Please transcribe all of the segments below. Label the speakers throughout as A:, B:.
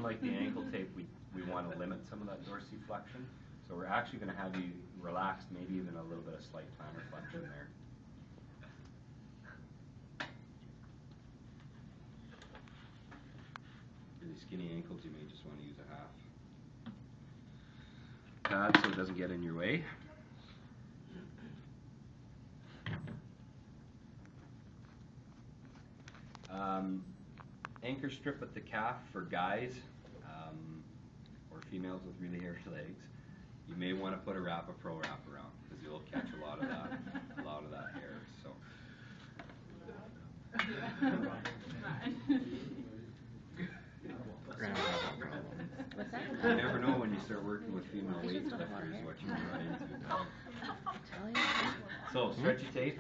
A: unlike the ankle tape, we want to limit some of that dorsiflexion. So we're actually going to have you relaxed, maybe even a little bit of slight plantar flexion there. Really skinny ankles, you may just want to use a half pad so it doesn't get in your way. Anchor strip at the calf for guys or females with really hairy legs. You may want to put a Pro wrap around because you'll catch a lot of that hair. So.
B: What's that?
A: You never know when you start working with female weightlifters what you run into. So stretchy tape.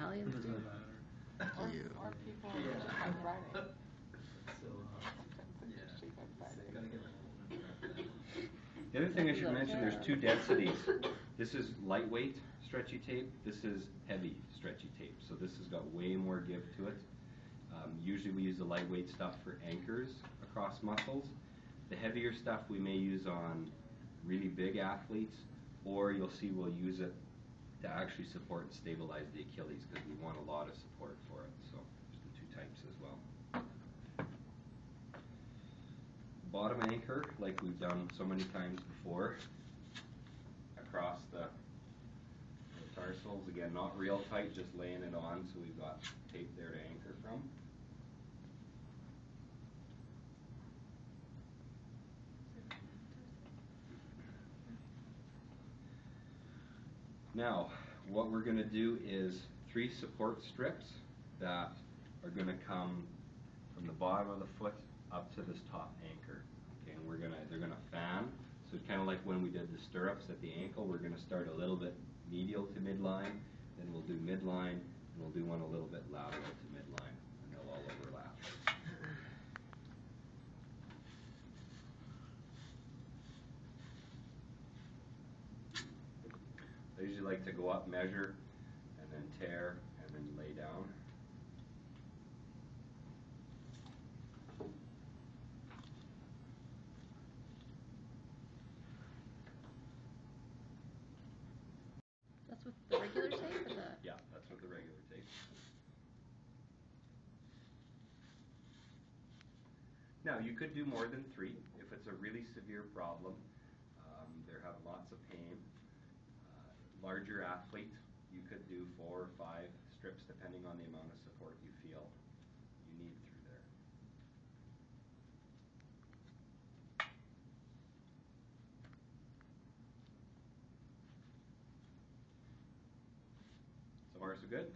A: The other thing I should mention, there's two densities. This is lightweight stretchy tape. This is heavy stretchy tape. So this has got way more give to it. Usually we use the lightweight stuff for anchors across muscles. The heavier stuff we may use on really big athletes, or you'll see we'll use it to actually support and stabilize the Achilles because we want a lot of support for it. So there's the two types as well. Bottom anchor, like we've done so many times before, across the tarsals. Again, not real tight, just laying it on so we've got tape there to anchor from. Now, what we're going to do is 3 support strips that are going to come from the bottom of the foot up to this top anchor. Okay, and they're going to fan. So it's kind of like when we did the stirrups at the ankle. We're going to start a little bit medial to midline, then we'll do midline, and we'll do one a little bit lateral to midline, and they'll all overlap. I usually like to go up, measure, and then tear, and then lay down.
B: That's with the regular tape? Or the...
A: Yeah, that's with the regular tape. Now, you could do more than 3 if it's a really severe problem. They have lots of pain. Larger athlete, you could do 4 or 5 strips depending on the amount of support you feel you need through there. So far, so good?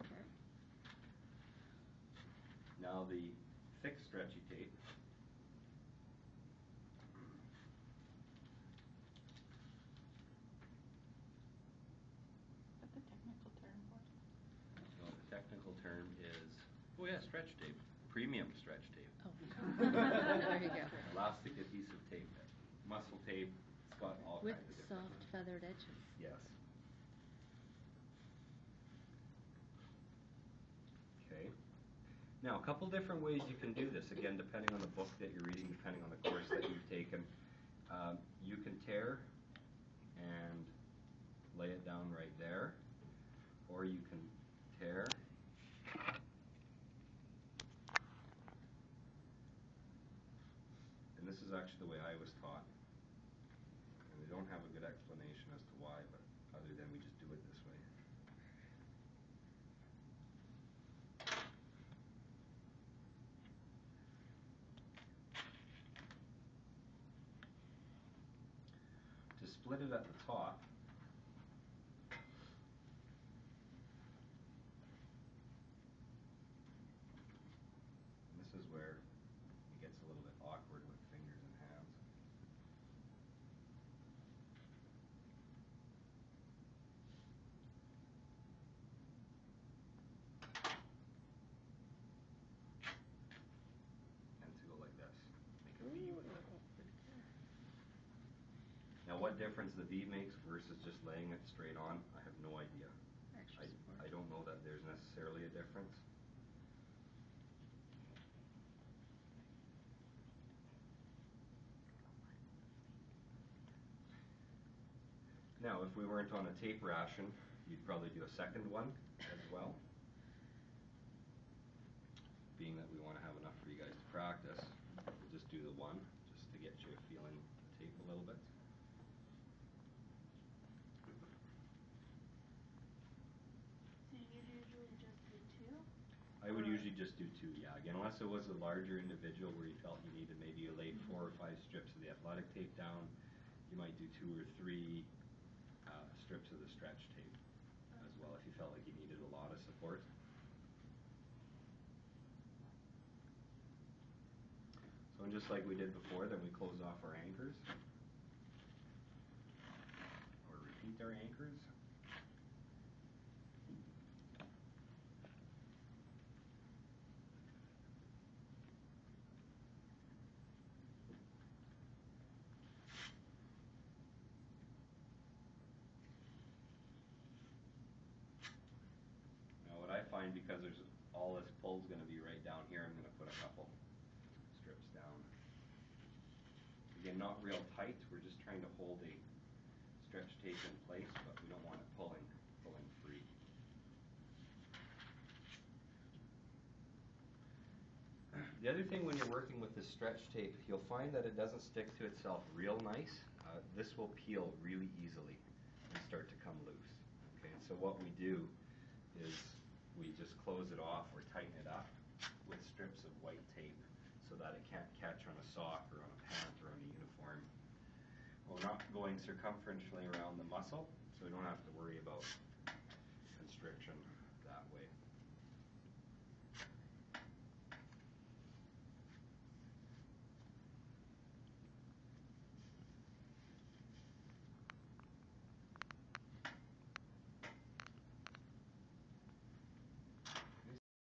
B: Okay.
A: Now the thick stretchy tape. Technical term is, oh yeah, stretch tape, premium stretch tape.
B: Oh, there you go.
A: Elastic adhesive tape, muscle tape, it's got all
B: With
A: kinds of different
B: soft feathered edges.
A: Yes. Okay. Now, a couple different ways you can do this, again, depending on the book that you're reading, depending on the course that you've taken. You can tear and lay it down right there, or you can tear and this is actually the way I was taught, and we don't have a good explanation as to why, but other than we just do it this way. To split it at the top, this is where it gets a little bit awkward with fingers and hands. And to go like this, make a V with it. Now, what difference the V makes versus just laying it straight on, I have no idea. I don't know that there's necessarily a difference. Now, if we weren't on a tape ration, you'd probably do a second one as well. Being that we want to have enough for you guys to practice, we'll just do the one, just to get you feeling the tape a little bit.
C: So you usually just do two?
A: I would usually just do two, yeah. Again, unless it was a larger individual where you felt you needed maybe you laid 4 or 5 strips of the athletic tape down, you might do 2 or 3 strips of the stretch tape as well if you felt like you needed a lot of support. So just like we did before, then we close off our anchors, or repeat our anchors. Now what I find, because there's all this pull's going to be right down here, I'm going to put a couple strips down. Again, not real tight. We're just trying to hold a stretch tape in place, but we don't want it pulling free. The other thing when you're working with this stretch tape, you'll find that it doesn't stick to itself real nice. This will peel really easily and start to come loose. Okay, so what we do is we just close it off or tighten it up with strips of white tape so that it can't catch on a sock or on a pant or on a uniform. We're not going circumferentially around the muscle, so we don't have to worry about constriction.